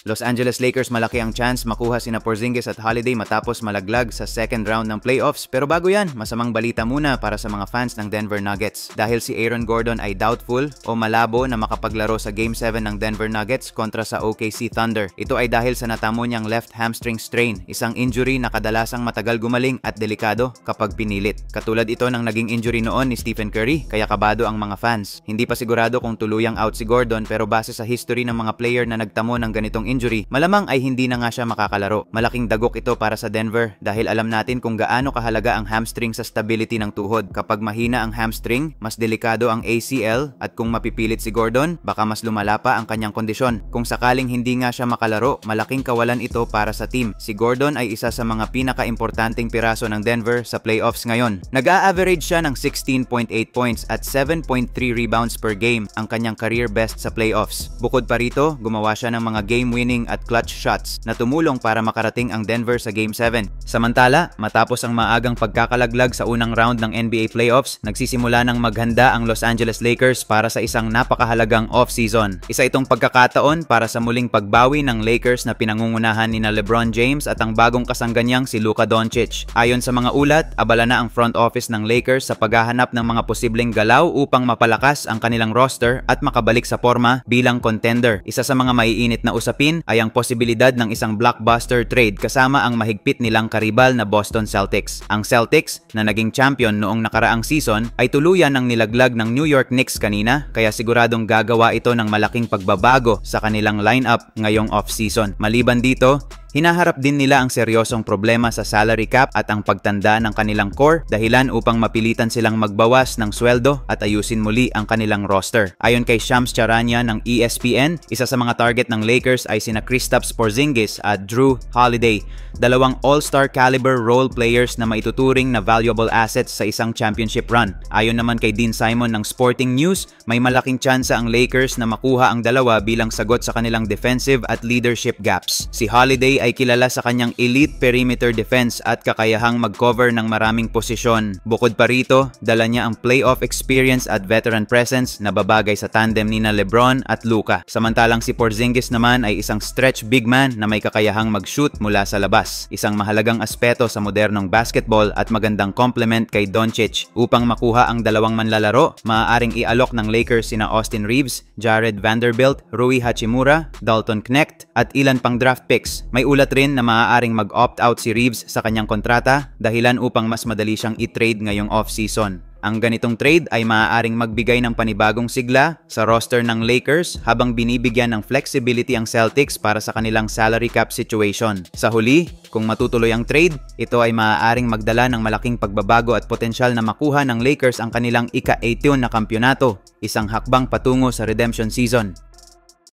Los Angeles Lakers malaki ang chance makuha sina Porzingis at Holiday matapos malaglag sa second round ng playoffs. Pero bago yan, masamang balita muna para sa mga fans ng Denver Nuggets. Dahil si Aaron Gordon ay doubtful o malabo na makapaglaro sa Game 7 ng Denver Nuggets kontra sa OKC Thunder. Ito ay dahil sa natamo niyang left hamstring strain, isang injury na kadalasang matagal gumaling at delikado kapag pinilit. Katulad ito ng naging injury noon ni Stephen Curry, kaya kabado ang mga fans. Hindi pa sigurado kung tuluyang out si Gordon, pero base sa history ng mga player na nagtamo ng ganitong injury, malamang ay hindi na nga siya makakalaro. Malaking dagok ito para sa Denver dahil alam natin kung gaano kahalaga ang hamstring sa stability ng tuhod. Kapag mahina ang hamstring, mas delikado ang ACL, at kung mapipilit si Gordon, baka mas lumala pa ang kanyang kondisyon. Kung sakaling hindi nga siya makalaro, malaking kawalan ito para sa team. Si Gordon ay isa sa mga pinaka-importanting piraso ng Denver sa playoffs ngayon. Nag-a-average siya ng 16.8 points at 7.3 rebounds per game, ang kanyang career best sa playoffs. Bukod pa rito, gumawa siya ng mga game-winning at clutch shots na tumulong para makarating ang Denver sa Game 7. Samantala, matapos ang maagang pagkakalaglag sa unang round ng NBA playoffs, nagsisimula ng maghanda ang Los Angeles Lakers para sa isang napakahalagang off-season. Isa itong pagkakataon para sa muling pagbawi ng Lakers na pinangungunahan ni LeBron James at ang bagong kasangganyang si Luka Doncic. Ayon sa mga ulat, abala na ang front office ng Lakers sa paghahanap ng mga posibleng galaw upang mapalakas ang kanilang roster at makabalik sa forma bilang contender. Isa sa mga maiinit na usapin ay ang posibilidad ng isang blockbuster trade kasama ang mahigpit nilang karibal na Boston Celtics. Ang Celtics, na naging champion noong nakaraang season, ay tuluyan ng nilaglag ng New York Knicks kanina, kaya siguradong gagawa ito ng malaking pagbabago sa kanilang lineup ngayong off-season. Maliban dito, hinaharap din nila ang seryosong problema sa salary cap at ang pagtanda ng kanilang core, dahilan upang mapilitan silang magbawas ng sweldo at ayusin muli ang kanilang roster. Ayon kay Shams Charania ng ESPN, isa sa mga target ng Lakers ay sina Kristaps Porzingis at Drew Holiday, dalawang all-star caliber role players na maituturing na valuable assets sa isang championship run. Ayon naman kay Dean Simon ng Sporting News, may malaking tsansa ang Lakers na makuha ang dalawa bilang sagot sa kanilang defensive at leadership gaps. Si Holiday ay kilala sa kanyang elite perimeter defense at kakayahang mag-cover ng maraming posisyon. Bukod pa rito, dala niya ang playoff experience at veteran presence na babagay sa tandem nina LeBron at Luka. Samantalang si Porzingis naman ay isang stretch big man na may kakayahang mag-shoot mula sa labas. Isang mahalagang aspeto sa modernong basketball at magandang complement kay Doncic. Upang makuha ang dalawang manlalaro, maaaring ialok ng Lakers sina Austin Reeves, Jared Vanderbilt, Rui Hachimura, Dalton Knecht at ilan pang draft picks. May ulat rin na maaaring mag-opt-out si Reeves sa kanyang kontrata, dahilan upang mas madali siyang i-trade ngayong off-season. Ang ganitong trade ay maaaring magbigay ng panibagong sigla sa roster ng Lakers habang binibigyan ng flexibility ang Celtics para sa kanilang salary cap situation. Sa huli, kung matutuloy ang trade, ito ay maaaring magdala ng malaking pagbabago at potensyal na makuha ng Lakers ang kanilang ika-18 na kampyonato, isang hakbang patungo sa redemption season.